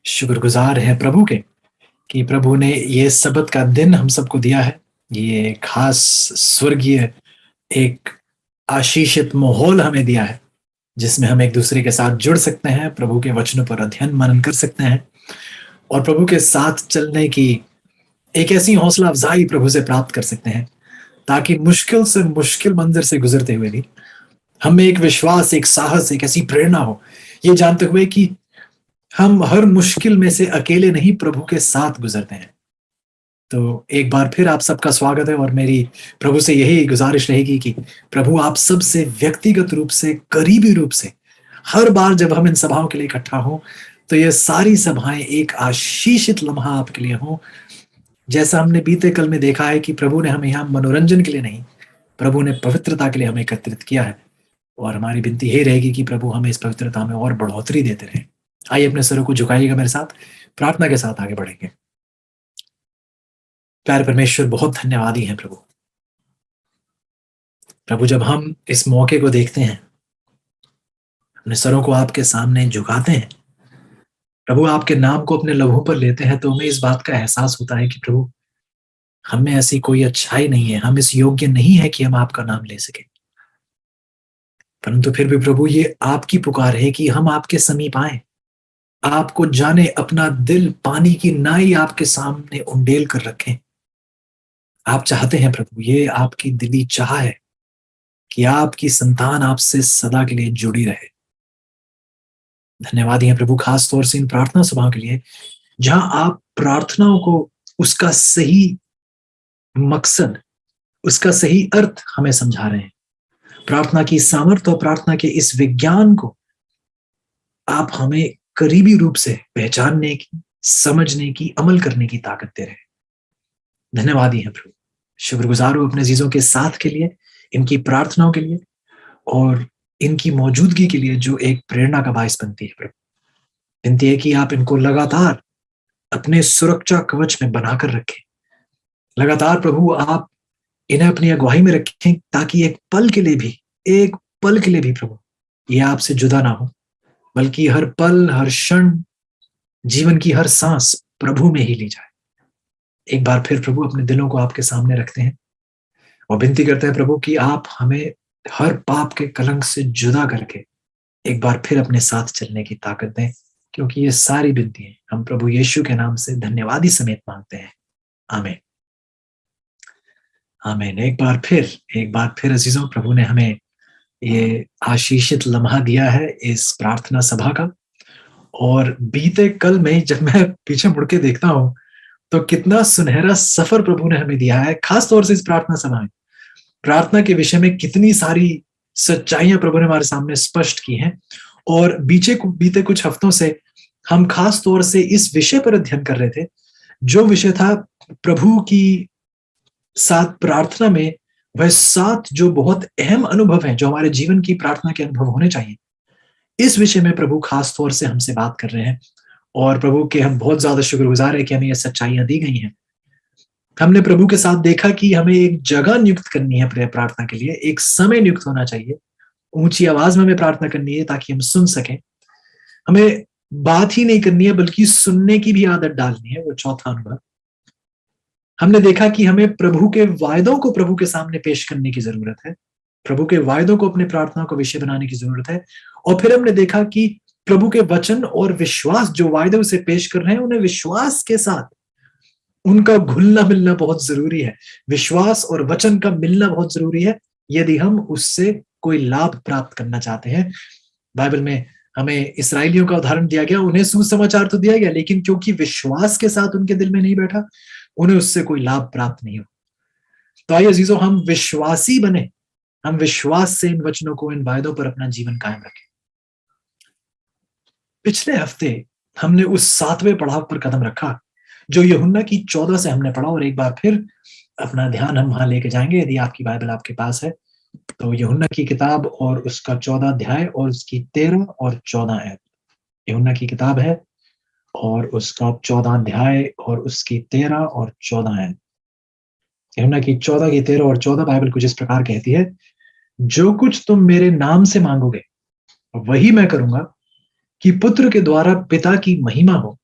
शुक्रगुजार हैं प्रभु के कि प्रभु ने ये सबत का दिन हम सबको दिया है। ये खास स्वर्गीय एक आशीषित माहौल हमें दिया है जिसमें हम एक दूसरे के साथ जुड़ सकते हैं, प्रभु के वचनों पर अध्ययन मनन कर सकते हैं और प्रभु के साथ चलने की एक ऐसी हौसला अफजाई प्रभु से प्राप्त कर सकते हैं ताकि मुश्किल से मुश्किल मंजिल से गुजरते हुए भी हमें एक विश्वास, एक साहस, एक ऐसी प्रेरणा हो, ये जानते हुए कि हम हर मुश्किल में से अकेले नहीं प्रभु के साथ गुजरते हैं। तो एक बार फिर आप सबका स्वागत है और मेरी प्रभु से यही गुजारिश रहेगी कि प्रभु आप सब से व्यक्तिगत रूप से, करीबी रूप से हर बार जब हम इन सभाओं के लिए इकट्ठा हों तो ये सारी सभाएं एक आशीषित लम्हा आपके लिए हों। जैसा हमने बीते कल में देखा है कि प्रभु ने हमें यहाँ मनोरंजन के लिए नहीं, प्रभु ने पवित्रता के लिए हमें एकत्रित किया है और हमारी विनती यही रहेगी कि प्रभु हमें इस पवित्रता में और बढ़ोतरी देते रहे। आइए अपने सरों को झुकाइएगा मेरे साथ, प्रार्थना के साथ आगे बढ़ेंगे। प्यारे परमेश्वर, बहुत धन्यवादी हैं प्रभु। प्रभु जब हम इस मौके को देखते हैं, अपने सरों को आपके सामने झुकाते हैं, प्रभु आपके नाम को अपने लबों पर लेते हैं, तो हमें इस बात का एहसास होता है कि प्रभु हम में ऐसी कोई अच्छाई नहीं है, हम इस योग्य नहीं है कि हम आपका नाम ले सके। परंतु फिर भी प्रभु ये आपकी पुकार है कि हम आपके समीप आए, आपको जाने, अपना दिल पानी की नाई आपके सामने उंडेल कर रखें। आप चाहते हैं प्रभु, ये आपकी दिली चाह है कि आपकी संतान आपसे सदा के लिए जुड़ी रहे। धन्यवाद है प्रभु, खास तौर से इन प्रार्थना सभाओं के लिए जहां आप प्रार्थनाओं को उसका सही मकसद, उसका सही अर्थ हमें समझा रहे हैं। प्रार्थना की सामर्थ्य और प्रार्थना के इस विज्ञान को आप हमें करीबी रूप से पहचानने की, समझने की, अमल करने की ताकत दे रहे हैं। धन्यवाद है प्रभु। शुक्रगुजार हूं अपने अजीजों के साथ के लिए, इनकी प्रार्थनाओं के लिए और इनकी मौजूदगी के लिए जो एक प्रेरणा का बायस बनती है प्रभु। विनती है कि आप इनको लगातार अपने सुरक्षा कवच में बनाकर रखें। लगातार प्रभु आप इन्हें अपनी अगुवाई में रखें ताकि एक पल के लिए भी प्रभु ये आपसे जुदा ना हो, बल्कि हर पल, हर क्षण, जीवन की हर सांस प्रभु में ही ली जाए। एक बार फिर प्रभु अपने दिलों को आपके सामने रखते हैं और विनती करते हैं प्रभु कि आप हमें हर पाप के कलंक से जुदा करके एक बार फिर अपने साथ चलने की ताकत दें, क्योंकि ये सारी विनती हम प्रभु यीशु के नाम से धन्यवादी समेत मांगते हैं। आमीन। आमीन। एक बार फिर अजीजों, प्रभु ने हमें ये आशीषित लम्हा दिया है इस प्रार्थना सभा का। और बीते कल में जब मैं पीछे मुड़ के देखता हूं तो कितना सुनहरा सफर प्रभु ने हमें दिया है, खास तौर से इस प्रार्थना सभा में। प्रार्थना के विषय में कितनी सारी सच्चाइयां प्रभु ने हमारे सामने स्पष्ट की हैं। और बीते कुछ हफ्तों से हम खास तौर से इस विषय पर अध्ययन कर रहे थे, जो विषय था प्रभु की साथ प्रार्थना में वह 7 जो बहुत अहम अनुभव हैं जो हमारे जीवन की प्रार्थना के अनुभव होने चाहिए। इस विषय में प्रभु खास तौर से हमसे बात कर रहे हैं और प्रभु के हम बहुत ज्यादा शुक्रगुजार है कि हमें ये सच्चाइयां दी गई हैं। हमने प्रभु के साथ देखा कि हमें एक जगह नियुक्त करनी है प्रार्थना के लिए, एक समय नियुक्त होना चाहिए, ऊंची आवाज में हमें प्रार्थना करनी है ताकि हम सुन सकें। हमें बात ही नहीं करनी है बल्कि सुनने की भी आदत डालनी है, वो चौथा अनुभव। हमने देखा कि हमें प्रभु के वायदों को प्रभु के सामने पेश करने की जरूरत है, प्रभु के वायदों को अपने प्रार्थना का विषय बनाने की जरूरत है। और फिर हमने देखा कि प्रभु के वचन और विश्वास जो वायदे उसे पेश कर रहे हैं, उन्हें विश्वास के साथ उनका घुलना मिलना बहुत जरूरी है। विश्वास और वचन का मिलना बहुत जरूरी है यदि हम उससे कोई लाभ प्राप्त करना चाहते हैं। बाइबल में हमें इसराइलियों का उदाहरण दिया गया, उन्हें सुसमाचार तो दिया गया, लेकिन क्योंकि विश्वास के साथ उनके दिल में नहीं बैठा, उन्हें उससे कोई लाभ प्राप्त नहीं हो। तो आइए अजीजों, हम विश्वासी बने, हम विश्वास से इन वचनों को, इन वायदों पर अपना जीवन कायम रखें। पिछले हफ्ते हमने उस 7वें पड़ाव पर कदम रखा जो यूहन्ना की 14 से हमने पढ़ा, और एक बार फिर अपना ध्यान हम वहां लेके जाएंगे। यदि आपकी बाइबल आपके पास है तो यूहन्ना की किताब और उसका 14 अध्याय और उसकी 13 और 14 आयत। यूहन्ना की किताब है और उसका 14 अध्याय और उसकी 13 और 14 आयत। यूहन्ना की 14 की 13 और 14 बाइबल कुछ इस प्रकार कहती है, जो कुछ तुम मेरे नाम से मांगोगे वही मैं करूंगा, कि पुत्र के द्वारा पिता की महिमा हो।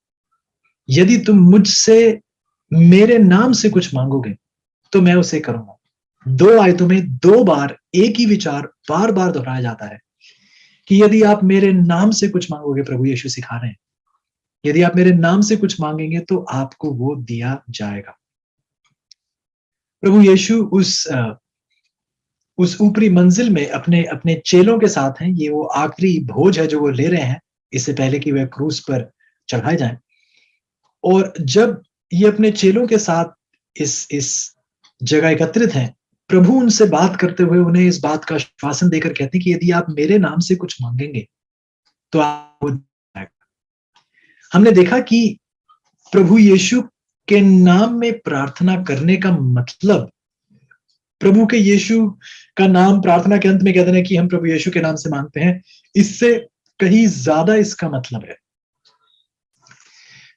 यदि तुम मुझसे मेरे नाम से कुछ मांगोगे तो मैं उसे करूंगा। 2 आयतों में 2 बार एक ही विचार बार-बार दोहराया जाता है कि यदि आप मेरे नाम से कुछ मांगोगे, प्रभु यीशु सिखा रहे हैं, यदि आप मेरे नाम से कुछ मांगेंगे तो आपको वो दिया जाएगा। प्रभु यीशु उस ऊपरी मंजिल में अपने अपने चेलों के साथ हैं। ये वो आखिरी भोज है जो वो ले रहे हैं, इससे पहले कि वे क्रूस पर चढ़ाए जाएँ। और जब ये अपने चेलों के साथ इस जगह एकत्रित हैं, प्रभु उनसे बात करते हुए उन्हें इस बात का आश्वासन देकर कहते हैं कि यदि आप मेरे नाम से कुछ माँगेंगे, तो आपको दिया जाएगा। हमने देखा कि प्रभु यीशु के नाम में प्रार्थना करने का मतलब, प्रभु के यीशु का नाम प्रार्थना के अंत में कहते हैं कि हम प्रभु यीशु के नाम से मांगते हैं, इससे कहीं ज्यादा इसका मतलब है।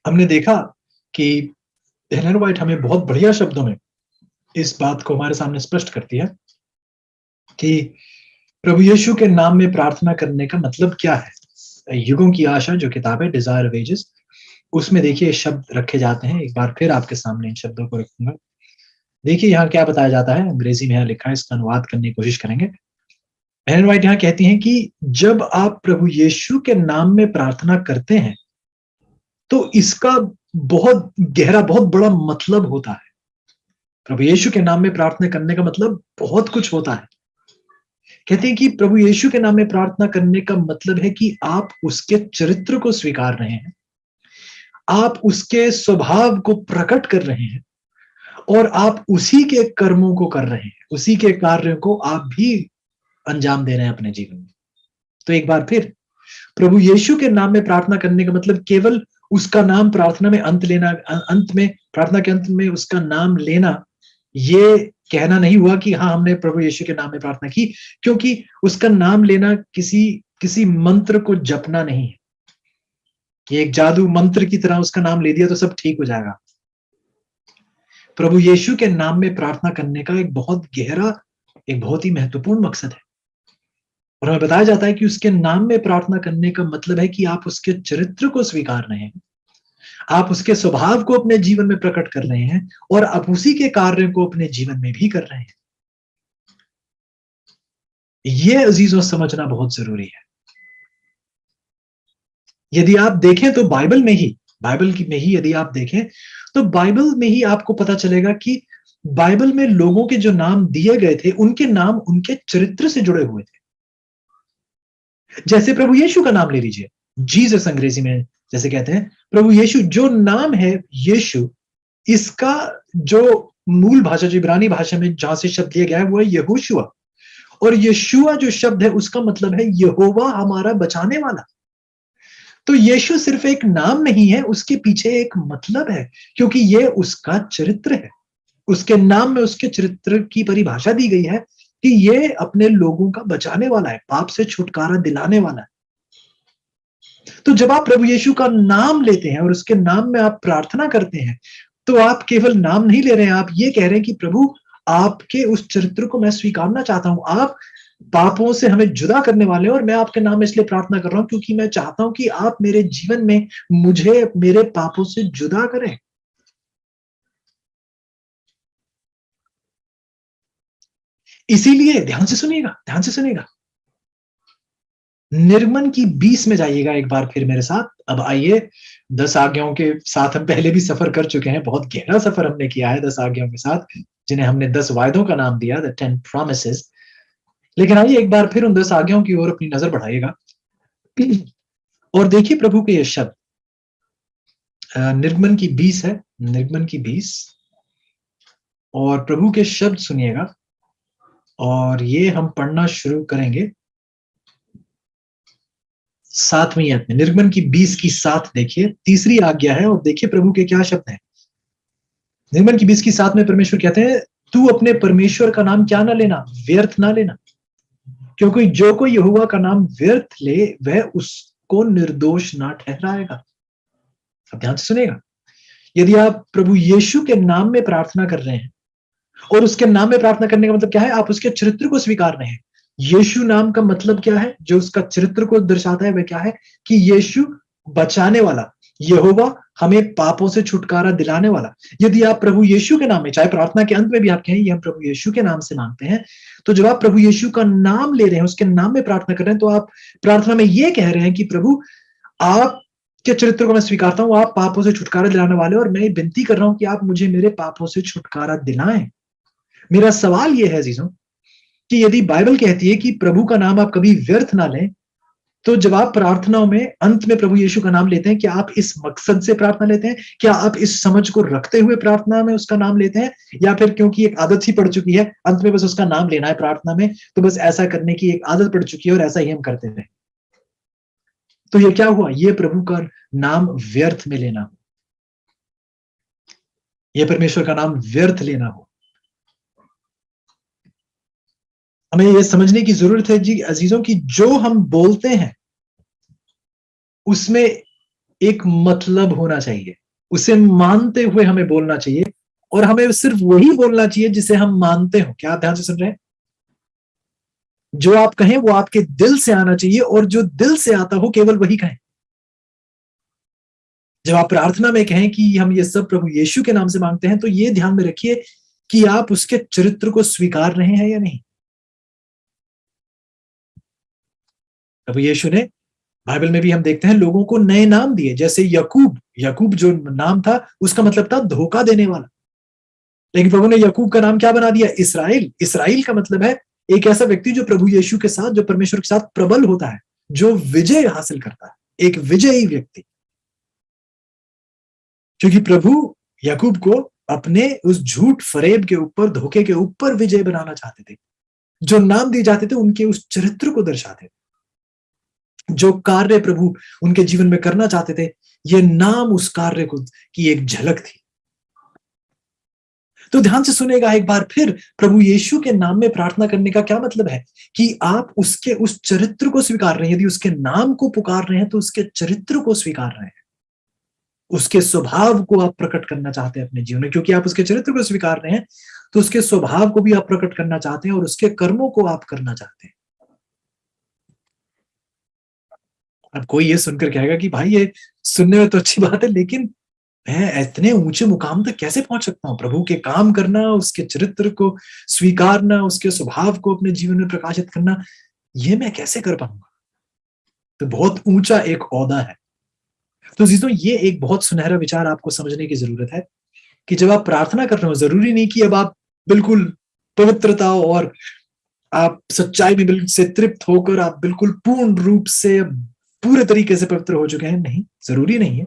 हमने देखा कि एलेन व्हाइट हमें बहुत बढ़िया शब्दों में इस बात को हमारे सामने स्पष्ट करती है कि प्रभु यीशु के नाम में प्रार्थना करने का मतलब क्या है। युगों की आशा जो किताब है, डिजायर ऑफ एजेस, उसमें देखिए शब्द रखे जाते हैं। एक बार फिर आपके सामने इन शब्दों को रखूंगा। देखिए यहाँ क्या बताया जाता है, अंग्रेजी में यहाँ लिखा है, इसका अनुवाद करने की कोशिश करेंगे। एलेन व्हाइट यहाँ कहती हैं कि जब आप प्रभु यीशु के नाम में प्रार्थना करते हैं तो इसका बहुत गहरा, बहुत बड़ा मतलब होता है। प्रभु यीशु के नाम में प्रार्थना करने का मतलब बहुत कुछ होता है। कहते हैं कि प्रभु यीशु के नाम में प्रार्थना करने का मतलब है कि आप उसके चरित्र को स्वीकार रहे हैं, आप उसके स्वभाव को प्रकट कर रहे हैं और आप उसी के कर्मों को कर रहे हैं, उसी के कार्यों को आप भी अंजाम दे रहे हैं अपने जीवन में। तो एक बार फिर प्रभु यीशु के नाम में प्रार्थना करने का मतलब केवल उसका नाम प्रार्थना में अंत लेना, अंत में, प्रार्थना के अंत में उसका नाम लेना, ये कहना नहीं हुआ कि हाँ हमने प्रभु यीशु के नाम में प्रार्थना की, क्योंकि उसका नाम लेना किसी मंत्र को जपना नहीं है कि एक जादू मंत्र की तरह उसका नाम ले दिया तो सब ठीक हो जाएगा। प्रभु यीशु के नाम में प्रार्थना करने का एक बहुत गहरा, एक बहुत ही महत्वपूर्ण मकसद है। और हमें बताया जाता है कि उसके नाम में प्रार्थना करने का मतलब है कि आप उसके चरित्र को स्वीकार रहे हैं, आप उसके स्वभाव को अपने जीवन में प्रकट कर रहे हैं और आप उसी के कार्य को अपने जीवन में भी कर रहे हैं। ये अजीजों समझना बहुत जरूरी है। यदि आप देखें तो बाइबल में ही यदि आप देखें तो बाइबल में ही आपको पता चलेगा कि बाइबल में लोगों के जो नाम दिए गए थे, उनके नाम उनके चरित्र से जुड़े हुए थे। जैसे प्रभु यीशु का नाम ले लीजिए, जीसस अंग्रेजी में जैसे कहते हैं, प्रभु यीशु जो नाम है यीशु, इसका जो मूल भाषा, जो इब्रानी भाषा में जहां से शब्द लिया गया है वो है यहोशुआ। और यशुआ जो शब्द है उसका मतलब है यहोवा हमारा बचाने वाला। तो यीशु सिर्फ एक नाम नहीं है, उसके पीछे एक मतलब है, क्योंकि ये उसका चरित्र है। उसके नाम में उसके चरित्र की परिभाषा दी गई है कि ये अपने लोगों का बचाने वाला है, पाप से छुटकारा दिलाने वाला है। तो जब आप प्रभु यीशु का नाम लेते हैं और उसके नाम में आप प्रार्थना करते हैं, तो आप केवल नाम नहीं ले रहे हैं, आप ये कह रहे हैं कि प्रभु आपके उस चरित्र को मैं स्वीकारना चाहता हूं। आप पापों से हमें जुदा करने वाले हैं और मैं आपके नाम में इसलिए प्रार्थना कर रहा हूं क्योंकि मैं चाहता हूं कि आप मेरे जीवन में मुझे मेरे पापों से जुदा करें। इसीलिए ध्यान से सुनिएगा, निर्गमन की 20 में जाइएगा एक बार फिर मेरे साथ। अब आइए, 10 आज्ञाओं के साथ हम पहले भी सफर कर चुके हैं, बहुत गहरा सफर हमने किया है 10 आज्ञाओं के साथ, जिन्हें हमने 10 वायदों का नाम दिया, द 10 प्रॉमिसेस। लेकिन आइए एक बार फिर उन 10 आज्ञाओं की ओर अपनी नजर बढ़ाइएगा और देखिए प्रभु के ये शब्द। निर्गमन की 20 है, निर्गमन की 20, और प्रभु के शब्द सुनिएगा और ये हम पढ़ना शुरू करेंगे 7वीं आयत में। निर्गमन की 20 की 7 देखिए, तीसरी आज्ञा है और देखिए प्रभु के क्या शब्द हैं। निर्गमन की 20 की 7 में परमेश्वर कहते हैं, तू अपने परमेश्वर का नाम क्या ना लेना, व्यर्थ ना लेना, क्योंकि जो कोई यहोवा का नाम व्यर्थ ले वह उसको निर्दोष ना ठहराएगा। अब ध्यान से सुनेगा, यदि आप प्रभु यीशु के नाम में प्रार्थना कर रहे हैं, और उसके नाम में प्रार्थना करने का मतलब क्या है, आप उसके चरित्र को स्वीकार रहे हैं। यीशु नाम का मतलब क्या है, जो उसका चरित्र को दर्शाता है वह क्या है कि यीशु बचाने वाला, यहोवा हमें पापों से छुटकारा दिलाने वाला। यदि आप प्रभु यीशु के नाम में, चाहे प्रार्थना के अंत में भी आप कहें ये हम प्रभु यीशु के नाम से मांगते हैं, तो जब आप प्रभु यीशु का नाम ले रहे हैं, उसके नाम में प्रार्थना कर रहे हैं, तो आप प्रार्थना में ये कह रहे हैं कि प्रभु आप के चरित्र को मैं स्वीकारता हूं, आप पापों से छुटकारा दिलाने वाले, और मैं विनती कर रहा हूं कि आप मुझे मेरे पापों से छुटकारा दिलाएं। मेरा सवाल यह है अजीजों कि यदि बाइबल कहती है कि प्रभु का नाम आप कभी व्यर्थ ना लें, तो जब आप प्रार्थनाओं में अंत में प्रभु यीशु का नाम लेते हैं, क्या आप इस मकसद से प्रार्थना लेते हैं? क्या आप इस समझ को रखते हुए प्रार्थना में उसका नाम लेते हैं, या फिर क्योंकि एक आदत ही पड़ चुकी है, अंत में बस उसका नाम लेना है प्रार्थना में, तो बस ऐसा करने की एक आदत पड़ चुकी है और ऐसा ही हम करते रहे? तो ये क्या हुआ? ये प्रभु का नाम व्यर्थ में लेना हो, ये परमेश्वर का नाम व्यर्थ लेना हो। हमें ये समझने की जरूरत है जी अजीजों की, जो हम बोलते हैं उसमें एक मतलब होना चाहिए, उसे मानते हुए हमें बोलना चाहिए, और हमें सिर्फ वही बोलना चाहिए जिसे हम मानते हो। क्या आप ध्यान से सुन रहे हैं? जो आप कहें वो आपके दिल से आना चाहिए, और जो दिल से आता हो केवल वही कहें। जब आप प्रार्थना में कहें कि हम ये सब प्रभु यीशु के नाम से मांगते हैं, तो ये ध्यान में रखिए कि आप उसके चरित्र को स्वीकार रहे हैं या नहीं। प्रभु यीशु ने, बाइबल में भी हम देखते हैं, लोगों को नए नाम दिए, जैसे यकूब। यकूब जो नाम था उसका मतलब था धोखा देने वाला, लेकिन प्रभु ने यकूब का नाम क्या बना दिया? इसराइल। इसराइल का मतलब है एक ऐसा व्यक्ति जो प्रभु यीशु के साथ, जो परमेश्वर के साथ प्रबल होता है, जो विजय हासिल करता है, एक विजयी व्यक्ति। क्योंकि प्रभु याकूब को अपने उस झूठ फरेब के ऊपर, धोखे के ऊपर विजय बनाना चाहते थे। जो नाम दिए जाते थे उनके उस चरित्र को दर्शाते थे। जो कार्य प्रभु उनके जीवन में करना चाहते थे, ये नाम उस कार्य को की एक झलक थी। तो ध्यान से सुनेगा एक बार फिर, प्रभु यीशु के नाम में प्रार्थना करने का क्या मतलब है? कि आप उसके उस चरित्र को स्वीकार रहे हैं। यदि उसके नाम को पुकार रहे हैं तो उसके चरित्र को स्वीकार रहे हैं, उसके स्वभाव को आप प्रकट करना चाहते हैं अपने जीवन में। क्योंकि आप उसके चरित्र को स्वीकार रहे हैं तो उसके स्वभाव को भी आप प्रकट करना चाहते हैं, और उसके कर्मों को आप करना चाहते हैं। अब कोई ये सुनकर कहेगा कि भाई ये सुनने में तो अच्छी बात है, लेकिन मैं इतने ऊंचे मुकाम तक कैसे पहुंच सकता हूं? प्रभु के काम करना, उसके चरित्र को स्वीकारना, उसके स्वभाव को अपने जीवन में प्रकाशित करना, ये मैं कैसे कर पाऊंगा? तो बहुत ऊंचा एक ओहदा है। तो जीजों, ये एक बहुत सुनहरा विचार आपको समझने की जरूरत है कि जब आप प्रार्थना कर रहे हो, जरूरी नहीं कि अब आप बिल्कुल पवित्रता और आप सच्चाई में बिल्कुल से तृप्त होकर आप बिल्कुल पूर्ण रूप से पूरे तरीके से पवित्र हो चुके हैं। नहीं, जरूरी नहीं है।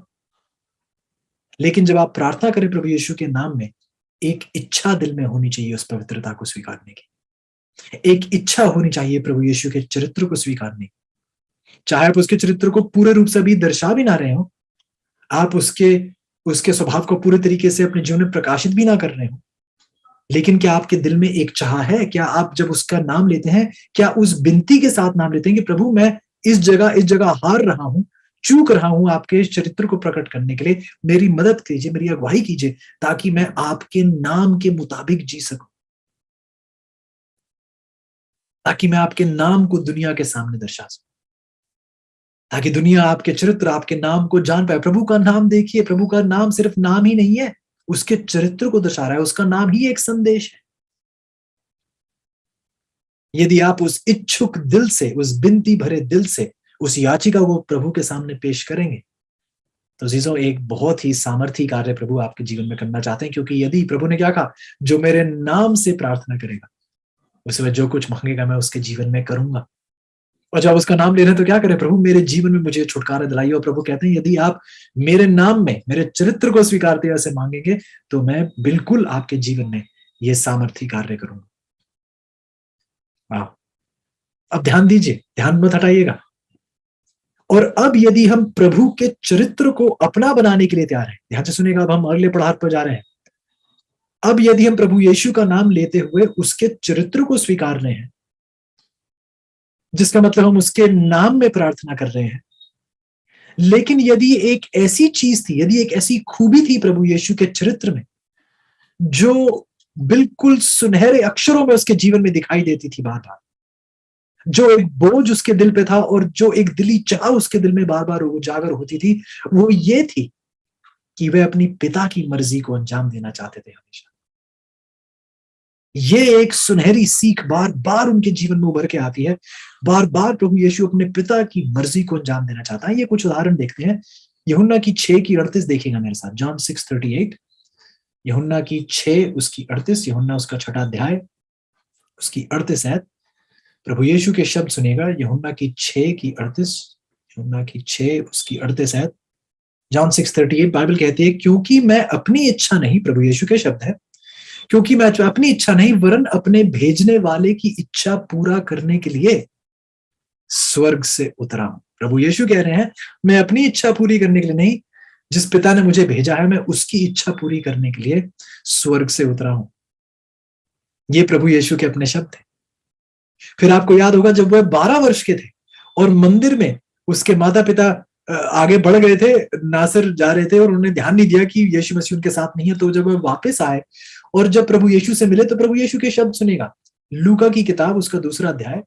लेकिन जब आप प्रार्थना करें प्रभु यीशु के नाम में, एक इच्छा दिल में होनी चाहिए उस पवित्रता को स्वीकारने की। एक इच्छा होनी चाहिए प्रभु यीशु के चरित्र को स्वीकारने की। चाहे आप उसके चरित्र को पूरे रूप से अभी दर्शा भी ना रहे हो, आप उसके उसके स्वभाव को पूरे तरीके से अपने जीवन में प्रकाशित भी ना कर रहे हो, लेकिन क्या आपके दिल में एक चाह है? क्या आप जब उसका नाम लेते हैं, क्या उस विनती के साथ नाम लेते हैं कि प्रभु मैं इस जगह हार रहा हूं, चूक रहा हूं आपके इस चरित्र को प्रकट करने के लिए, मेरी मदद कीजिए, मेरी अगुवाई कीजिए, ताकि मैं आपके नाम के मुताबिक जी सकूं, ताकि मैं आपके नाम को दुनिया के सामने दर्शा सकूं, ताकि दुनिया आपके चरित्र, आपके नाम को जान पाए। प्रभु का नाम देखिए, प्रभु का नाम सिर्फ नाम ही नहीं है, उसके चरित्र को दर्शा रहा है। उसका नाम ही एक संदेश है। यदि आप उस इच्छुक दिल से, उस बिनती भरे दिल से उस याचिका को प्रभु के सामने पेश करेंगे, तो जीजों, एक बहुत ही सामर्थी कार्य प्रभु आपके जीवन में करना चाहते हैं। क्योंकि यदि प्रभु ने क्या कहा, जो मेरे नाम से प्रार्थना करेगा, उसे वह जो कुछ मांगेगा मैं उसके जीवन में करूंगा। और जब उसका नाम ले रहे हैं तो क्या करें? प्रभु मेरे जीवन में मुझे छुटकारा दिलाइए। और प्रभु कहते हैं यदि आप मेरे नाम में, मेरे चरित्र को स्वीकारते हुए मांगेंगे, तो मैं बिल्कुल आपके जीवन में ये सामर्थी कार्य करूंगा। अब ध्यान दीजिए, ध्यान मत हटाइएगा। और अब यदि हम प्रभु के चरित्र को अपना बनाने के लिए तैयार हैं, ध्यान से सुनिएगा, अब हम अगले पड़ाव पर जा रहे हैं। अब यदि हम प्रभु यीशु का नाम लेते हुए उसके चरित्र को स्वीकार रहे हैं, जिसका मतलब हम उसके नाम में प्रार्थना कर रहे हैं, लेकिन यदि एक ऐसी चीज थी, यदि एक ऐसी खूबी थी प्रभु यीशु के चरित्र में, जो बिल्कुल सुनहरे अक्षरों में उसके जीवन में दिखाई देती थी बार बार, जो एक बोझ उसके दिल पे था और जो एक दिली चाह उसके दिल में बार बार उजागर होती थी, वो ये थी कि वे अपनी पिता की मर्जी को अंजाम देना चाहते थे हमेशा। ये एक सुनहरी सीख बार बार उनके जीवन में उभर के आती है। बार बार प्रभु यीशु अपने पिता की मर्जी को अंजाम देना चाहता है। ये कुछ उदाहरण देखते हैं। यूहन्ना की 6 की 38 देखिएगा मेरे साथ। जॉन 6:38, यूहन्ना की 6 उसकी 38, यूहन्ना उसका 6 अध्याय उसकी 38 है। प्रभु यीशु के शब्द सुनिएगा। यूहन्ना की 6 की 38, यूहन्ना की 6 उसकी 38 है। जॉन 6:38 बाइबल कहती है, क्योंकि मैं अपनी इच्छा नहीं, प्रभु यीशु के शब्द है, क्योंकि मैं अपनी इच्छा नहीं वरन अपने भेजने वाले की इच्छा पूरा करने के लिए स्वर्ग से उतरा हूं। प्रभु यीशु कह रहे हैं, मैं अपनी इच्छा पूरी करने के लिए नहीं, जिस पिता ने मुझे भेजा है मैं उसकी इच्छा पूरी करने के लिए स्वर्ग से उतरा हूं। ये प्रभु यीशु के अपने शब्द थे। फिर आपको याद होगा जब वह 12 वर्ष के थे और मंदिर में उसके माता पिता आगे बढ़ गए थे, नासर जा रहे थे और उन्होंने ध्यान नहीं दिया कि यीशु मसीह उनके साथ नहीं है। तो जब वह वापस आए और जब प्रभु यीशु से मिले तो प्रभु यीशु के शब्द सुनेगा। लूका की किताब उसका 2 अध्याय,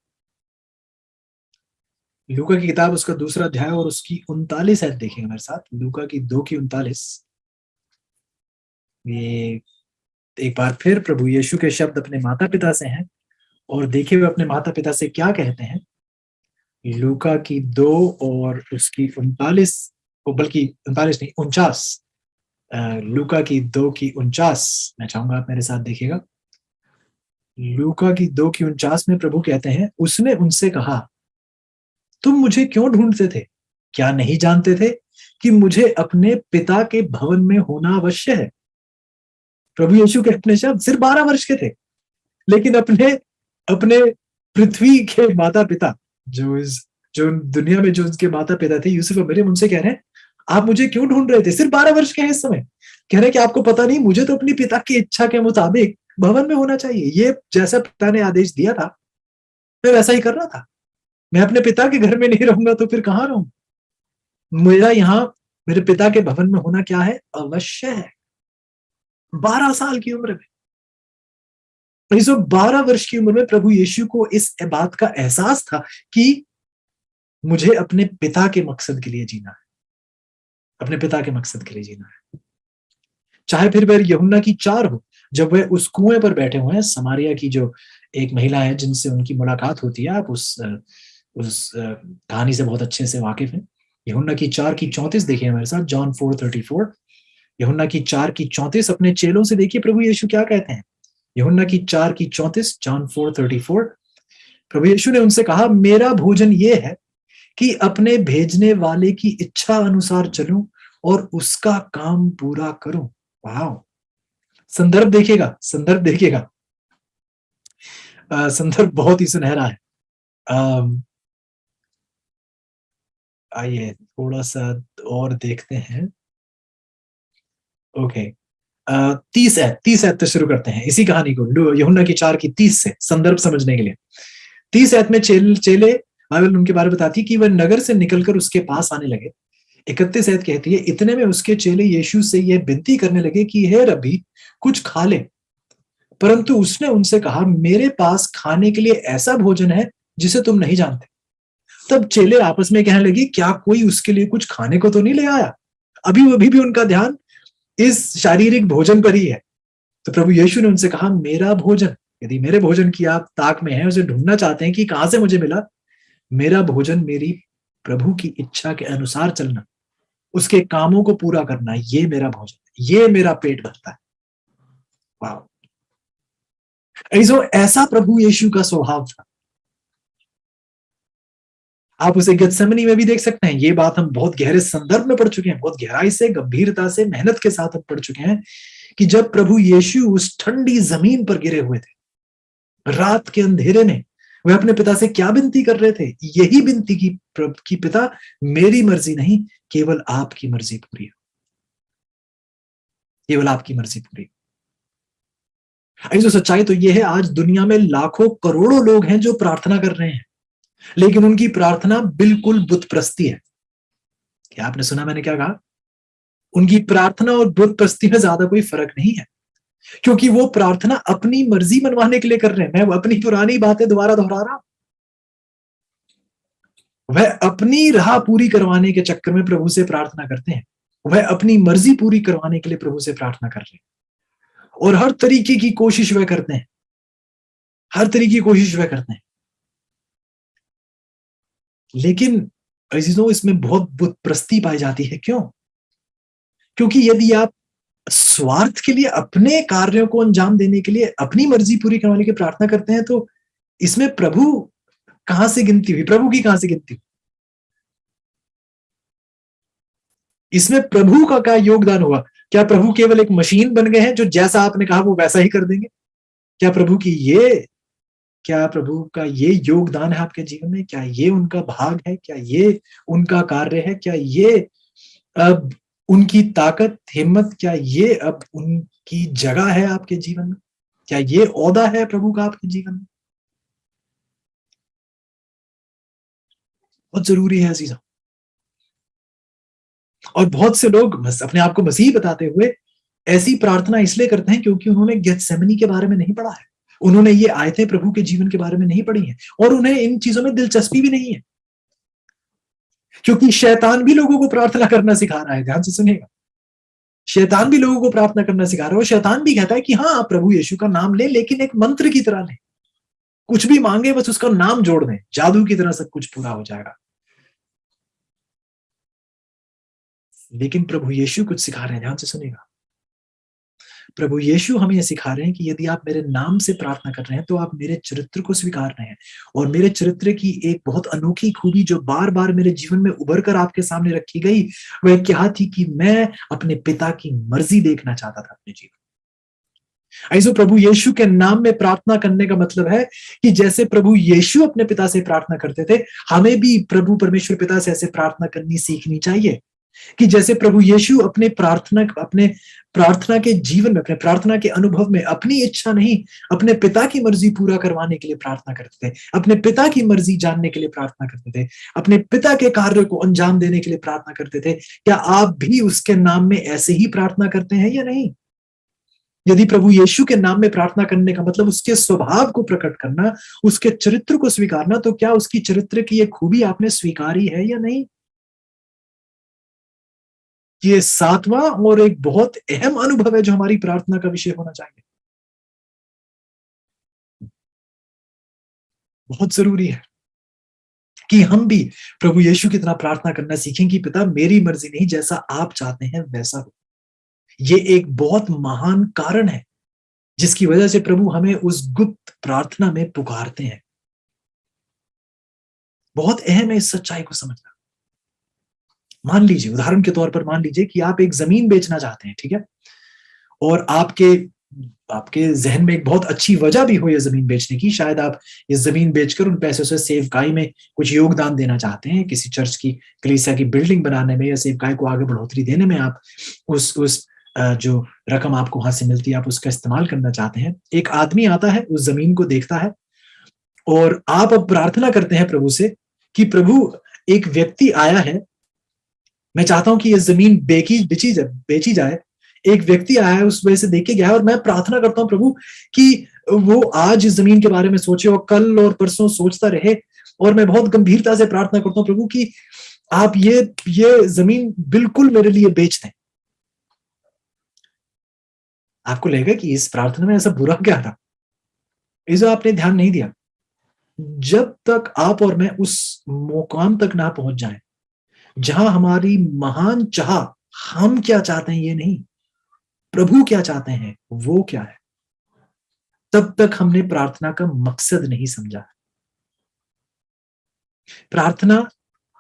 लूका की किताब उसका 2 अध्याय और उसकी 39 है, देखेंगे मेरे साथ। लूका की 2 की 39। ये एक बार फिर प्रभु यीशु के शब्द अपने माता पिता से हैं और देखिए वे अपने माता पिता से क्या कहते हैं। लूका की 2 और उसकी 39, बल्कि 39 नहीं 49, लूका की 2 की 49 मैं चाहूंगा आप मेरे साथ देखिएगा। लूका की 2 की 49 में प्रभु कहते हैं, उसने उनसे कहा, तुम मुझे क्यों ढूंढते थे? क्या नहीं जानते थे कि मुझे अपने पिता के भवन में होना अवश्य है? प्रभु यीशु के अपने शब्द, सिर्फ 12 वर्ष के थे, लेकिन अपने अपने पृथ्वी के माता पिता, जो दुनिया में जो उनके माता पिता थे, यूसुफ और मरियम, उनसे कह रहे हैं, आप मुझे क्यों ढूंढ रहे थे? सिर्फ 12 वर्ष के हैं इस समय। कह रहे हैं कि आपको पता नहीं, मुझे तो अपनी पिता की इच्छा के मुताबिक भवन में होना चाहिए। ये जैसा पिता ने आदेश दिया था मैं वैसा ही कर रहा था। मैं अपने पिता के घर में नहीं रहूंगा तो फिर कहाँ रहूं? मेरा यहाँ मेरे पिता के भवन में होना क्या है? अवश्य है। 12 साल की उम्र में, 12 वर्ष की उम्र में प्रभु यीशु को इस बात का एहसास था कि मुझे अपने पिता के मकसद के लिए जीना है, अपने पिता के मकसद के लिए जीना है। चाहे फिर वह यूहन्ना की 4 हो, जब वह उस कुएं पर बैठे हुए हैं, समारिया की जो एक महिला है जिनसे उनकी मुलाकात होती है, आप उस कहानी से बहुत अच्छे से वाकिफ हैं। यूहन्ना की 4 की 34 देखिए हमारे साथ। जॉन 4:34, यूहन्ना की 4 की 34 अपने चेलों से देखिए प्रभु यीशु क्या कहते हैं। यूहन्ना की 4 की 34, जॉन 4:34, प्रभु यीशु ने उनसे कहा, मेरा भोजन ये है कि अपने भेजने वाले की इच्छा अनुसार चलूं और उसका काम पूरा करूं। वाह! संदर्भ देखिएगा, संदर्भ देखिएगा। संदर्भ बहुत ही सुनहरा है। आइए थोड़ा सा और देखते हैं। ओके, 30 ऐत से शुरू करते हैं इसी कहानी को, यूहन्ना की 4 की 30 से, संदर्भ समझने के लिए। 30 ऐत में चेले बाइबल उनके बारे में बताती है कि वह नगर से निकलकर उसके पास आने लगे। 31 ऐत कहती है, इतने में उसके चेले यीशु से यह विनती करने लगे कि हे रब्बी, कुछ खा ले। परंतु उसने उनसे कहा, मेरे पास खाने के लिए ऐसा भोजन है जिसे तुम नहीं जानते। तब चेले आपस में कहने लगे, क्या कोई उसके लिए कुछ खाने को तो नहीं ले आया? अभी भी उनका ध्यान इस शारीरिक भोजन पर ही है। तो प्रभु यीशु ने उनसे कहा, मेरा भोजन, यदि मेरे भोजन की आप ताक में हैं, उसे ढूंढना चाहते हैं कि कहां से मुझे मिला, मेरा भोजन मेरी प्रभु की इच्छा के अनुसार चलना, उसके कामों को पूरा करना, ये मेरा भोजन, ये मेरा पेट भरता है। वाह! ऐसा प्रभु यीशु का स्वभाव था। आप उसे गतसेमनी में भी देख सकते हैं। ये बात हम बहुत गहरे संदर्भ में पढ़ चुके हैं, बहुत गहराई से, गंभीरता से, मेहनत के साथ हम पढ़ चुके हैं कि जब प्रभु यीशु उस ठंडी जमीन पर गिरे हुए थे, रात के अंधेरे में, वे अपने पिता से क्या विनती कर रहे थे? यही विनती की पिता, मेरी मर्जी नहीं, केवल आपकी मर्जी पूरी हो, केवल आपकी मर्जी पूरी हो। ऐसी सच्चाई तो यह है, आज दुनिया में लाखों करोड़ों लोग हैं जो प्रार्थना कर रहे हैं, लेकिन उनकी प्रार्थना बिल्कुल बुतप्रस्ती है। क्या आपने सुना मैंने क्या कहा? उनकी प्रार्थना और बुतप्रस्ती में ज्यादा कोई फर्क नहीं है, क्योंकि वो प्रार्थना अपनी मर्जी मनवाने के लिए कर रहे हैं। मैं अपनी पुरानी बातें दोबारा दोहरा रहा हूं। वह अपनी राह पूरी करवाने के चक्कर में प्रभु से प्रार्थना करते हैं, वह अपनी मर्जी पूरी करवाने के लिए प्रभु से प्रार्थना कर रहे हैं और हर तरीके की कोशिश वह करते हैं, हर तरीके की कोशिश वह करते हैं। लेकिन अजीजों, इसमें बहुत बुतप्रस्ती पाई जाती है। क्यों? क्योंकि यदि आप स्वार्थ के लिए, अपने कार्यों को अंजाम देने के लिए, अपनी मर्जी पूरी करवाने की प्रार्थना करते हैं, तो इसमें प्रभु कहां से गिनती हुई? प्रभु की कहां से गिनती हुई? इसमें प्रभु का क्या योगदान हुआ? क्या प्रभु केवल एक मशीन बन गए हैं जो जैसा आपने कहा वो वैसा ही कर देंगे? क्या प्रभु का ये योगदान है आपके जीवन में? क्या ये उनका भाग है? क्या ये उनका कार्य है? क्या ये अब उनकी ताकत, हिम्मत, क्या ये अब उनकी जगह है आपके जीवन में? क्या ये ओहदा है प्रभु का आपके जीवन में? बहुत जरूरी है अजीजा। और बहुत से लोग अपने आप को मसीह बताते हुए ऐसी प्रार्थना इसलिए करते हैं क्योंकि उन्होंने गेत्सेमनी के बारे में नहीं पढ़ा है, उन्होंने ये आयतें प्रभु के जीवन के बारे में नहीं पढ़ी हैं, और उन्हें इन चीजों में दिलचस्पी भी नहीं है। क्योंकि शैतान भी लोगों को प्रार्थना करना सिखा रहा है, ध्यान से सुनिएगा। शैतान भी लोगों को प्रार्थना करना सिखा रहा है, और शैतान भी कहता है कि हाँ, आप प्रभु यीशु का नाम लें, लेकिन एक मंत्र की तरह लें। कुछ भी मांगे बस उसका नाम जोड़ दें, जादू की तरह सब कुछ पूरा हो जाएगा। लेकिन प्रभु यीशु कुछ सिखा रहे हैं, ध्यान से सुनिएगा। प्रभु यीशु हमें यह सिखा रहे हैं कि यदि आप मेरे नाम से प्रार्थना कर रहे हैं तो आप मेरे चरित्र को स्वीकार रहे हैं। और मेरे चरित्र की एक बहुत अनोखी खूबी जो बार बार मेरे जीवन में उभर कर आपके सामने रखी गई, वह क्या थी कि मैं अपने पिता की मर्जी देखना चाहता था अपने जीवन। ऐसे प्रभु यीशु के नाम में प्रार्थना करने का मतलब है कि जैसे प्रभु यीशु अपने पिता से प्रार्थना करते थे, हमें भी प्रभु परमेश्वर पिता से ऐसे प्रार्थना करनी सीखनी चाहिए। कि जैसे प्रभु यीशु अपने प्रार्थना के जीवन में, अपने प्रार्थना के अनुभव में अपनी इच्छा नहीं, अपने पिता की मर्जी पूरा करवाने के लिए प्रार्थना करते थे, अपने पिता की मर्जी जानने के लिए प्रार्थना करते थे, अपने पिता के कार्य को अंजाम देने के लिए प्रार्थना करते थे। क्या आप भी उसके नाम में ऐसे ही प्रार्थना करते हैं या नहीं? यदि प्रभु यीशु के नाम में प्रार्थना करने का मतलब उसके स्वभाव को प्रकट करना, उसके चरित्र को स्वीकारना, तो क्या उसकी चरित्र की एक खूबी आपने स्वीकारी है या नहीं? ये सातवां और एक बहुत अहम अनुभव है जो हमारी प्रार्थना का विषय होना चाहिए। बहुत जरूरी है कि हम भी प्रभु यीशु की तरह प्रार्थना करना सीखें कि पिता, मेरी मर्जी नहीं, जैसा आप चाहते हैं वैसा हो। ये एक बहुत महान कारण है जिसकी वजह से प्रभु हमें उस गुप्त प्रार्थना में पुकारते हैं। बहुत अहम है इस सच्चाई को समझना। मान लीजिए, उदाहरण के तौर पर मान लीजिए कि आप एक जमीन बेचना चाहते हैं, ठीक है? और आपके जहन में एक बहुत अच्छी वजह भी हो ये जमीन बेचने की। शायद आप ये जमीन बेचकर उन पैसों से सेवकाई में कुछ योगदान देना चाहते हैं, किसी चर्च की, कलीसिया की बिल्डिंग बनाने में, या सेवकाई को आगे बढ़ोतरी देने में आप उस जो रकम आपको वहां से मिलती है आप उसका इस्तेमाल करना चाहते हैं। एक आदमी आता है, उस जमीन को देखता है, और आप अब प्रार्थना करते हैं प्रभु से कि प्रभु, एक व्यक्ति आया है, मैं चाहता हूं कि ये जमीन बेची जाए। एक व्यक्ति आया है, उस वजह से देख के गया है, और मैं प्रार्थना करता हूं प्रभु कि वो आज इस जमीन के बारे में सोचे और कल और परसों सोचता रहे। और मैं बहुत गंभीरता से प्रार्थना करता हूं प्रभु कि आप ये जमीन बिल्कुल मेरे लिए बेच दें। आपको लगेगा कि इस प्रार्थना में ऐसा बुरा क्या था? इसे आपने ध्यान नहीं दिया। जब तक आप और मैं उस मुकाम तक ना पहुंच जाएं जहां हमारी महान चाह, हम क्या चाहते हैं ये नहीं, प्रभु क्या चाहते हैं वो क्या है, तब तक हमने प्रार्थना का मकसद नहीं समझा। प्रार्थना,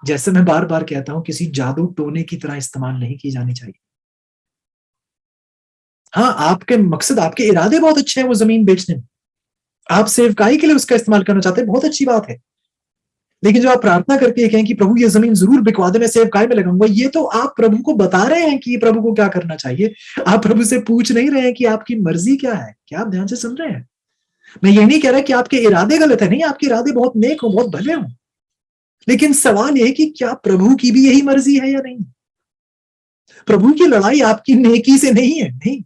जैसे मैं बार बार कहता हूं, किसी जादू टोने की तरह इस्तेमाल नहीं की जानी चाहिए। हाँ, आपके मकसद, आपके इरादे बहुत अच्छे हैं वो जमीन बेचने में, आप सेवकाई के लिए उसका इस्तेमाल करना चाहते हैं, बहुत अच्छी बात है। लेकिन जो आप प्रार्थना करके कहें कि प्रभु ये जमीन जरूर बिकवा दे, मैं सेवकाई में लगाऊंगा, ये तो आप प्रभु को बता रहे हैं कि प्रभु को क्या करना चाहिए। आप प्रभु से पूछ नहीं रहे हैं कि आपकी मर्जी क्या है। क्या आप ध्यान से सुन रहे हैं? मैं ये नहीं कह रहा कि आपके इरादे गलत है, नहीं, आपके इरादे बहुत नेक हो, बहुत भले हो। लेकिन सवाल यह है कि क्या प्रभु की भी यही मर्जी है या नहीं? प्रभु की लड़ाई आपकी नेकी से नहीं है, नहीं।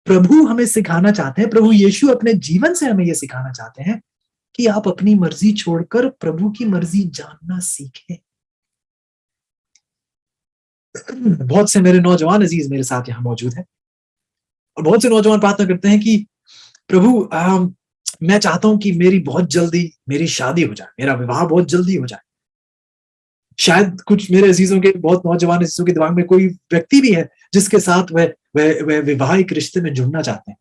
प्रभु हमें सिखाना चाहते हैं, प्रभु यीशु अपने जीवन से हमें यह सिखाना चाहते हैं कि आप अपनी मर्जी छोड़कर प्रभु की मर्जी जानना सीखें। बहुत से मेरे नौजवान अजीज मेरे साथ यहाँ मौजूद हैं और बहुत से नौजवान प्रार्थना करते हैं कि प्रभु मैं चाहता हूं कि मेरी बहुत जल्दी मेरी शादी हो जाए, मेरा विवाह बहुत जल्दी हो जाए। शायद कुछ मेरे अजीजों के, बहुत नौजवान अजीजों के दिमाग में कोई व्यक्ति भी है जिसके साथ वह विवाहिक रिश्ते में जुड़ना चाहते हैं।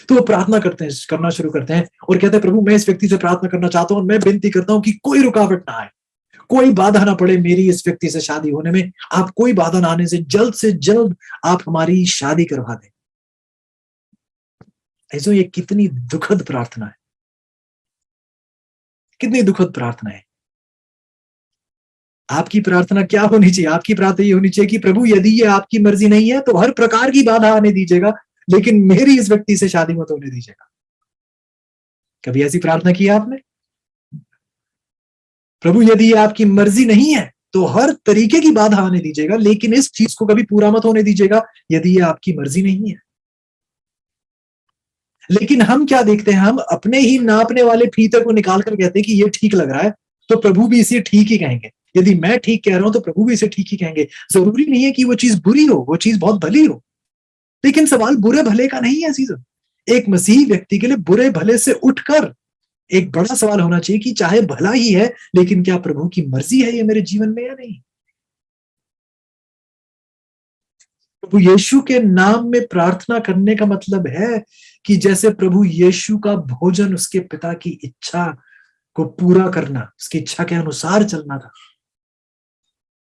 तो वो प्रार्थना करते हैं, करना शुरू करते हैं और कहते हैं प्रभु मैं इस व्यक्ति से प्रार्थना करना चाहता हूँ और मैं विनती करता हूँ कि कोई रुकावट ना आए, कोई बाधा ना पड़े मेरी इस व्यक्ति से शादी होने में। आप कोई बाधा ना आने से जल्द आप हमारी शादी करवा दें। ऐसो ये कितनी दुखद प्रार्थना है, कितनी दुखद प्रार्थना है। आपकी प्रार्थना क्या होनी चाहिए? आपकी प्रार्थना ये होनी चाहिए कि प्रभु यदि ये आपकी मर्जी नहीं है तो हर प्रकार की बाधा आने दीजिएगा, लेकिन मेरी इस व्यक्ति से शादी मत होने दीजिएगा। कभी ऐसी प्रार्थना की आपने? प्रभु यदि ये आपकी मर्जी नहीं है तो हर तरीके की बाधा आने दीजिएगा, लेकिन इस चीज को कभी पूरा मत होने दीजिएगा यदि ये आपकी मर्जी नहीं है। लेकिन हम क्या देखते हैं, हम अपने ही नापने वाले फीते को निकाल कर कहते हैं कि ये ठीक लग रहा है तो प्रभु भी इसे ठीक ही कहेंगे। यदि मैं ठीक कह रहा हूं तो प्रभु भी इसे ठीक ही कहेंगे। जरूरी नहीं है कि वो चीज बुरी हो, वो चीज बहुत भली हो, लेकिन सवाल बुरे भले का नहीं है सीजन। एक मसीही व्यक्ति के लिए बुरे भले से उठकर एक बड़ा सवाल होना चाहिए कि चाहे भला ही है लेकिन क्या प्रभु की मर्जी है ये मेरे जीवन में या नहीं। प्रभु यीशु के नाम में प्रार्थना करने का मतलब है कि जैसे प्रभु यीशु का भोजन उसके पिता की इच्छा को पूरा करना, उसकी इच्छा के अनुसार चलना था,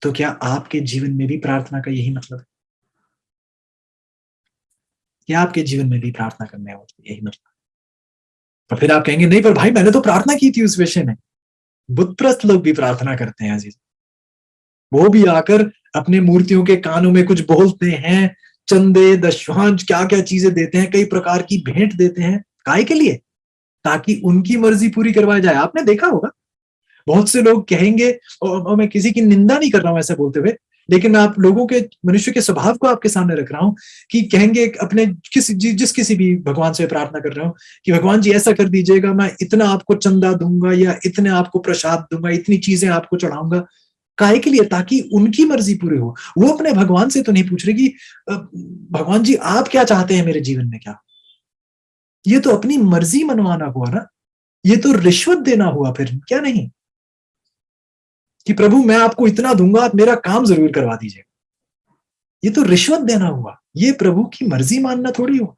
तो क्या आपके जीवन में भी प्रार्थना का यही मतलब है? क्या आपके जीवन में भी प्रार्थना करने का मतलब यही मतलब? तो फिर आप कहेंगे नहीं पर भाई मैंने तो प्रार्थना की थी उस विषय में। बुतप्रस्त लोग भी प्रार्थना करते हैं अजीज। वो भी आकर अपने मूर्तियों के कानों में कुछ बोलते हैं, चंदे दशवांश क्या क्या चीजें देते हैं, कई प्रकार की भेंट देते हैं। काय के लिए? ताकि उनकी मर्जी पूरी करवाई जाए। आपने देखा होगा बहुत से लोग कहेंगे, और मैं किसी की निंदा नहीं कर रहा हूं ऐसे बोलते हुए, लेकिन मैं आप लोगों के मनुष्य के स्वभाव को आपके सामने रख रहा हूं कि कहेंगे अपने जिस किसी भी भगवान से प्रार्थना कर रहे हो कि भगवान जी ऐसा कर दीजिएगा, मैं इतना आपको चंदा दूंगा या इतने आपको प्रसाद दूंगा, इतनी चीजें आपको चढ़ाऊंगा। काहे के लिए? ताकि उनकी मर्जी पूरी हो। वो अपने भगवान से तो नहीं पूछ रहे कि भगवान जी आप क्या चाहते हैं मेरे जीवन में। क्या ये तो अपनी मर्जी मनवाना हुआ ना, ये तो रिश्वत देना हुआ फिर, क्या नहीं? कि प्रभु मैं आपको इतना दूंगा, आप मेरा काम जरूर करवा दीजिए। ये तो रिश्वत देना हुआ, ये प्रभु की मर्जी मानना थोड़ी हो।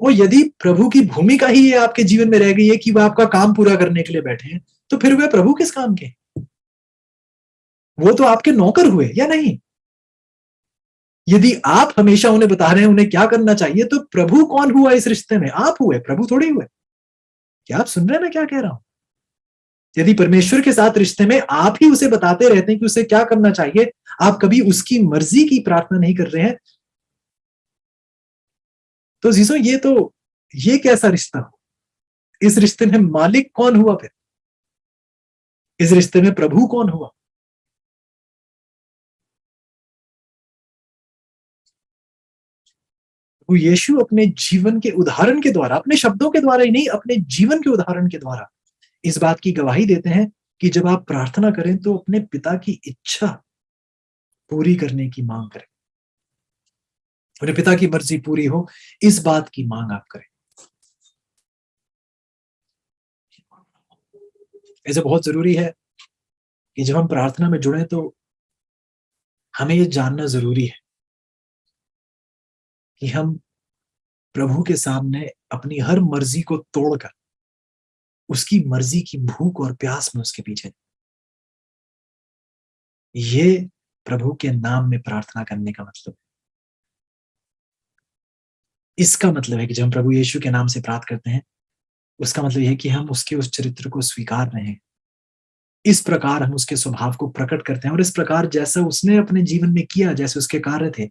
और यदि प्रभु की भूमिका ही ये आपके जीवन में रह गई है कि वह आपका काम पूरा करने के लिए बैठे हैं, तो फिर वे प्रभु किस काम के? वो तो आपके नौकर हुए या नहीं? यदि आप हमेशा उन्हें बता रहे हैं उन्हें क्या करना चाहिए, तो प्रभु कौन हुआ इस रिश्ते में? आप हुए, प्रभु थोड़ी हुए। क्या आप सुन रहे हैं मैं क्या कह रहा हूं? यदि परमेश्वर के साथ रिश्ते में आप ही उसे बताते रहते हैं कि उसे क्या करना चाहिए, आप कभी उसकी मर्जी की प्रार्थना नहीं कर रहे हैं, तो जीसो ये कैसा रिश्ता हो? इस रिश्ते में मालिक कौन हुआ फिर? इस रिश्ते में प्रभु कौन हुआ? वो यीशु अपने जीवन के उदाहरण के द्वारा, अपने शब्दों के द्वारा ही नहीं, अपने जीवन के उदाहरण के द्वारा इस बात की गवाही देते हैं कि जब आप प्रार्थना करें तो अपने पिता की इच्छा पूरी करने की मांग करें, अपने पिता की मर्जी पूरी हो इस बात की मांग आप करें। ऐसे बहुत जरूरी है कि जब हम प्रार्थना में जुड़े तो हमें ये जानना जरूरी है कि हम प्रभु के सामने अपनी हर मर्जी को तोड़कर उसकी मर्जी की भूख और प्यास में उसके पीछे। ये प्रभु के नाम में प्रार्थना करने का मतलब है। इसका मतलब है कि जब हम प्रभु यीशु के नाम से प्रार्थना करते हैं, उसका मतलब यह है कि हम उसके उस चरित्र को स्वीकार रहे हैं। इस प्रकार हम उसके स्वभाव को प्रकट करते हैं और इस प्रकार जैसा उसने अपने जीवन में किया, जैसे उसके कार्य थे,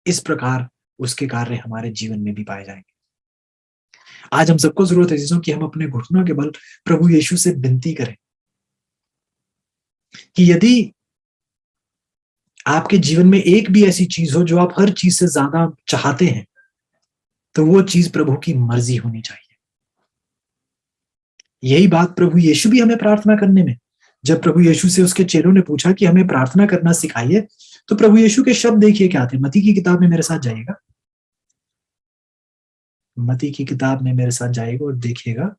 इस प्रकार उसके कार्य हमारे जीवन में भी पाए जाएंगे। आज हम सबको जरूरत है चीजों कि हम अपने घुटनों के बल प्रभु यीशु से विनती करें कि यदि आपके जीवन में एक भी ऐसी चीज हो जो आप हर चीज से ज्यादा चाहते हैं, तो वो चीज प्रभु की मर्जी होनी चाहिए। यही बात प्रभु यीशु भी हमें प्रार्थना करने में, जब प्रभु यीशु से उसके चेलों ने पूछा कि हमें प्रार्थना करना सिखाइए, तो प्रभु यीशु के शब्द देखिए क्या थे। मत्ती की किताब में मेरे साथ जाइएगा, मत्ती की किताब में मेरे साथ जाइएगा और देखिएगा।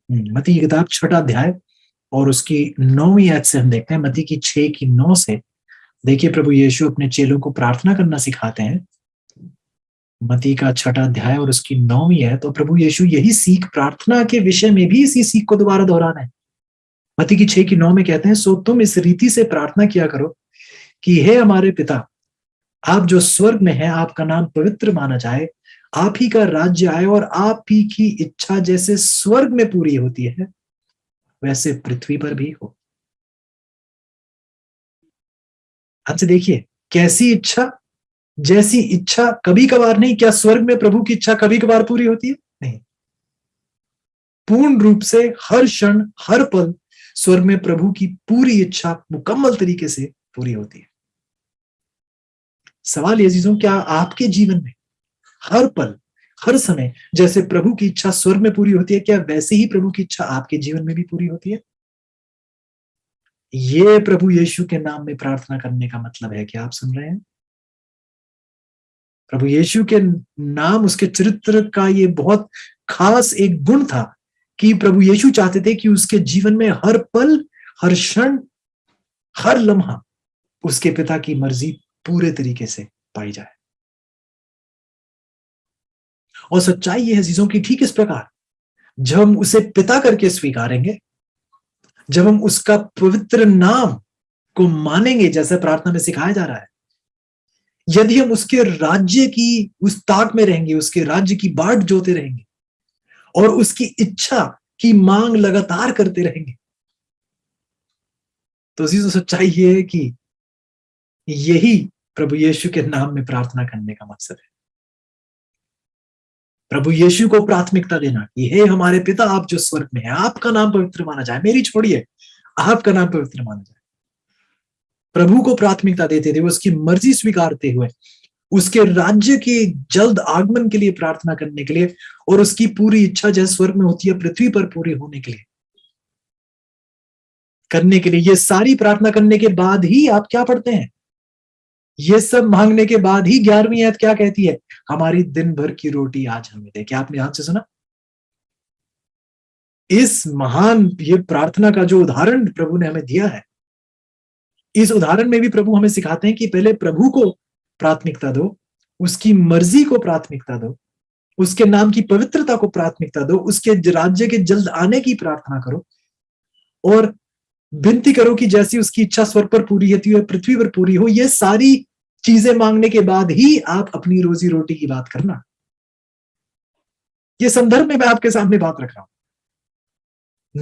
मत्ती की किताब 6 अध्याय और उसकी 9वीं आयत से हम देखते हैं। मत्ती की 6 की 9 से देखिए प्रभु यीशु अपने चेलों को प्रार्थना करना सिखाते हैं। मत्ती का 6 अध्याय और उसकी 9वीं आयत, तो प्रभु यीशु यही सीख प्रार्थना के विषय में भी इसी सीख को दोबारा दोहरा रहे हैं। मत्ती की 6 की 9 में कहते हैं, सो तुम इस रीति से प्रार्थना किया करो कि हे हमारे पिता, आप जो स्वर्ग में हैं, आपका नाम पवित्र माना जाए, आप ही का राज्य आए और आप ही की इच्छा जैसे स्वर्ग में पूरी होती है वैसे पृथ्वी पर भी हो। हमसे देखिए कैसी इच्छा, जैसी इच्छा कभी कभार नहीं। क्या स्वर्ग में प्रभु की इच्छा कभी कभार पूरी होती है? नहीं, पूर्ण रूप से हर क्षण हर पल स्वर्ग में प्रभु की पूरी इच्छा मुकम्मल तरीके से पूरी होती है। सवाल ये अजीजों, क्या आपके जीवन में हर पल हर समय जैसे प्रभु की इच्छा स्वर्ग में पूरी होती है, क्या वैसे ही प्रभु की इच्छा आपके जीवन में भी पूरी होती है? ये प्रभु यीशु के नाम में प्रार्थना करने का मतलब है। क्या आप सुन रहे हैं? प्रभु यीशु के नाम, उसके चरित्र का ये बहुत खास एक गुण था कि प्रभु यीशु चाहते थे कि उसके जीवन में हर पल हर क्षण हर लम्हा उसके पिता की मर्जी पूरे तरीके से पाई जाए। और सच्चाई ये है चीजों की, ठीक इस प्रकार जब हम उसे पिता करके स्वीकारेंगे, जब हम उसका पवित्र नाम को मानेंगे जैसे प्रार्थना में सिखाया जा रहा है, यदि हम उसके राज्य की उस ताक में रहेंगे, उसके राज्य की बाट जोते रहेंगे और उसकी इच्छा की मांग लगातार करते रहेंगे, तो सच्चाई ये है कि यही प्रभु यीशु के नाम में प्रार्थना करने का मकसद है। प्रभु यीशु को प्राथमिकता देना कि हे हमारे पिता, आप जो स्वर्ग में हैं, आपका नाम पवित्र माना जाए। मेरी छोड़िए, आपका नाम पवित्र माना जाए। प्रभु को प्राथमिकता देते थे, उसकी मर्जी स्वीकारते हुए उसके राज्य के जल्द आगमन के लिए प्रार्थना करने के लिए और उसकी पूरी इच्छा जैसे स्वर्ग में होती है पृथ्वी पर पूरी होने के लिए करने के लिए। ये सारी प्रार्थना करने के बाद ही आप क्या पढ़ते हैं? ये सब मांगने के बाद ही 11वीं आयत क्या कहती है? हमारी दिन भर की रोटी आज हमें दे। क्या आपने ध्यान से सुना? इस महान ये प्रार्थना का जो उदाहरण प्रभु ने हमें दिया है, इस उदाहरण में भी प्रभु हमें सिखाते हैं कि पहले प्रभु को प्राथमिकता दो, उसकी मर्जी को प्राथमिकता दो, उसके नाम की पवित्रता को प्राथमिकता दो, उसके राज्य के जल्द आने की प्रार्थना करो और विनती करो कि जैसी उसकी इच्छा स्वर्ग पर पूरी होती है पृथ्वी पर पूरी हो। ये सारी चीजें मांगने के बाद ही आप अपनी रोजी रोटी की बात करना। ये संदर्भ में मैं आपके सामने बात रख रहा हूं।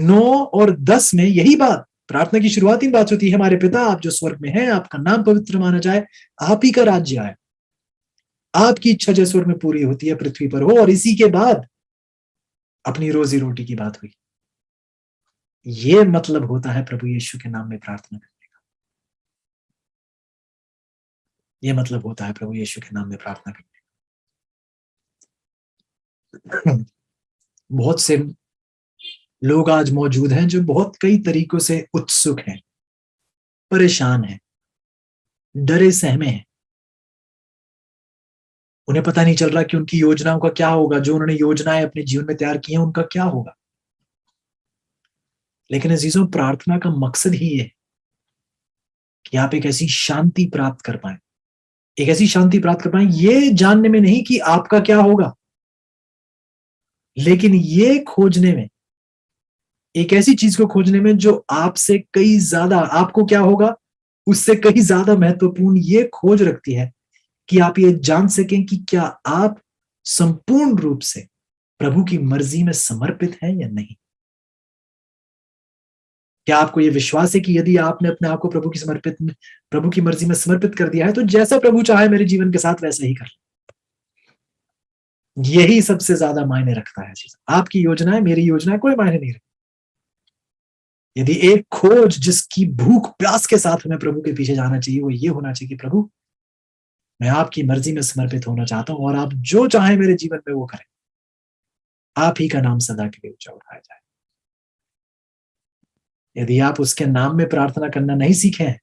9 और 10 में यही बात, प्रार्थना की शुरुआती बात होती है, हमारे पिता आप जो स्वर्ग में हैं, आपका नाम पवित्र माना जाए, आप ही का राज्य आए, आपकी इच्छा जैसे स्वर्ग में पूरी होती है पृथ्वी पर हो। और इसी के बाद अपनी रोजी रोटी की बात हुई। ये मतलब होता है प्रभु यीशु के नाम में प्रार्थना करने का। ये मतलब होता है प्रभु यीशु के नाम में प्रार्थना करने का। बहुत से लोग आज मौजूद हैं जो बहुत कई तरीकों से उत्सुक हैं, परेशान हैं, डरे सहमे हैं। उन्हें पता नहीं चल रहा कि उनकी योजनाओं का क्या होगा, जो उन्होंने योजनाएं अपने जीवन में तैयार की हैं उनका क्या होगा। लेकिन अजीजों, प्रार्थना का मकसद ही ये है कि आप एक ऐसी शांति प्राप्त कर पाए, एक ऐसी शांति प्राप्त कर पाए ये जानने में नहीं कि आपका क्या होगा, लेकिन ये खोजने में, एक ऐसी चीज को खोजने में जो आपसे कई ज्यादा, आपको क्या होगा उससे कहीं ज्यादा महत्वपूर्ण ये खोज रखती है कि आप ये जान सकें कि क्या आप संपूर्ण रूप से प्रभु की मर्जी में समर्पित हैं या नहीं। क्या आपको यह विश्वास है कि यदि आपने अपने आप को प्रभु की मर्जी में समर्पित कर दिया है, तो जैसा प्रभु चाहे मेरे जीवन के साथ वैसा ही कर। यही सबसे ज्यादा मायने रखता है। आपकी योजनाएं, मेरी योजनाएं कोई मायने नहीं रखती। यदि एक खोज जिसकी भूख प्यास के साथ हमें प्रभु के पीछे जाना चाहिए, वो ये होना चाहिए कि प्रभु मैं आपकी मर्जी में समर्पित होना चाहता हूं और आप जो चाहे मेरे जीवन में वो करें। आप ही का नाम सदा के लिए ऊंचा उठाया जाए। यदि आप उसके नाम में प्रार्थना करना नहीं सीखे हैं,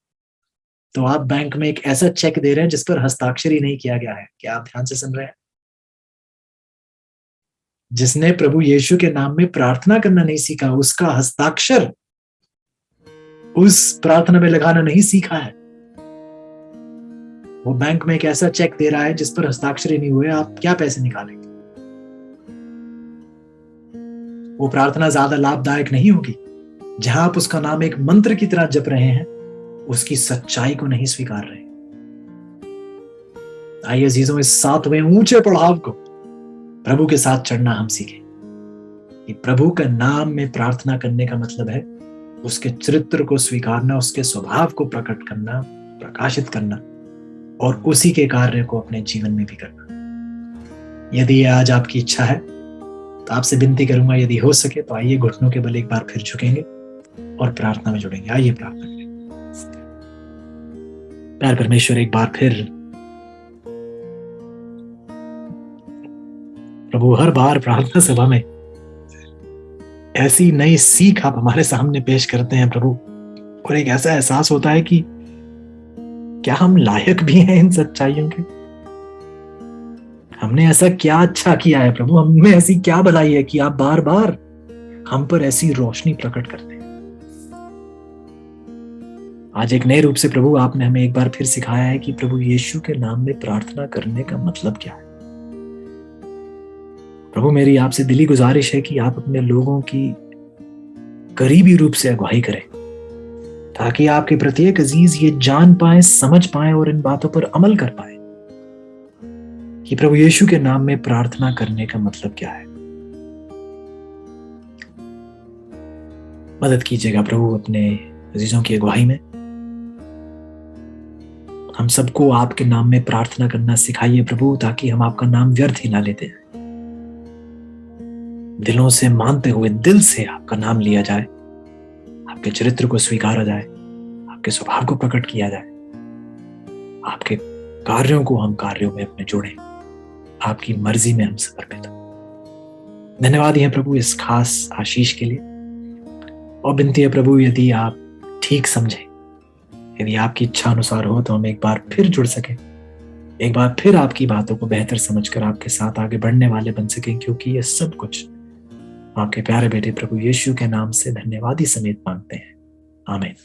तो आप बैंक में एक ऐसा चेक दे रहे हैं जिस पर हस्ताक्षर ही नहीं किया गया है। क्या आप ध्यान से सुन रहे हैं? जिसने प्रभु यीशु के नाम में प्रार्थना करना नहीं सीखा, उसका हस्ताक्षर उस प्रार्थना में लगाना नहीं सीखा है, वो बैंक में एक ऐसा चेक दे रहा है जिस पर हस्ताक्षर ही नहीं हुए। आप क्या पैसे निकालेंगे? वो प्रार्थना ज्यादा लाभदायक नहीं होगी। जहां आप उसका नाम एक मंत्र की तरह जप रहे हैं, उसकी सच्चाई को नहीं स्वीकार रहे। आइए अजीजों, इस 7वें ऊंचे पड़ाव को प्रभु के साथ चढ़ना हम सीखें। कि प्रभु के नाम में प्रार्थना करने का मतलब है उसके चरित्र को स्वीकारना, उसके स्वभाव को प्रकट करना, प्रकाशित करना, और उसी के कार्य को अपने जीवन में भी करना। यदि ये आज आपकी इच्छा है तो आपसे विनती करूंगा, यदि हो सके तो आइए घुटनों के बल एक बार फिर झुकेंगे और प्रार्थना में जुड़ेंगे। आइए प्रार्थना करें। प्यार परमेश्वर, एक बार फिर प्रभु, हर बार प्रार्थना सभा में ऐसी नई सीख आप हमारे सामने पेश करते हैं प्रभु, और एक ऐसा एहसास होता है कि क्या हम लायक भी हैं इन सच्चाइयों के? हमने ऐसा क्या अच्छा किया है प्रभु, हमने ऐसी क्या भलाई है कि आप बार बार हम पर ऐसी रोशनी प्रकट करते हैं। आज एक नए रूप से प्रभु आपने हमें एक बार फिर सिखाया है कि प्रभु यीशु के नाम में प्रार्थना करने का मतलब क्या है। प्रभु, मेरी आपसे दिली गुजारिश है कि आप अपने लोगों की करीबी रूप से अगुवाई करें, ताकि आपके प्रत्येक अजीज ये जान पाए, समझ पाए और इन बातों पर अमल कर पाए कि प्रभु यीशु के नाम में प्रार्थना करने का मतलब क्या है। मदद कीजिएगा प्रभु अपने अजीजों की अगुवाई में। हम सबको आपके नाम में प्रार्थना करना सिखाइए प्रभु, ताकि हम आपका नाम व्यर्थ ही ना लेते हैं। दिलों से मानते हुए दिल से आपका नाम लिया जाए, आपके चरित्र को स्वीकारा जाए, आपके स्वभाव को प्रकट किया जाए, आपके कार्यों को हम कार्यों में अपने जोड़ें, आपकी मर्जी में हम समर्पित हो। धन्यवाद है प्रभु इस खास आशीष के लिए, और विनती है प्रभु, यदि आप ठीक समझे, यदि आपकी इच्छा अनुसार हो, तो हम एक बार फिर जुड़ सके, एक बार फिर आपकी बातों को बेहतर समझकर आपके साथ आगे बढ़ने वाले बन सके, क्योंकि ये सब कुछ आपके प्यारे बेटे प्रभु यीशु के नाम से धन्यवादी समेत मांगते हैं। आमीन।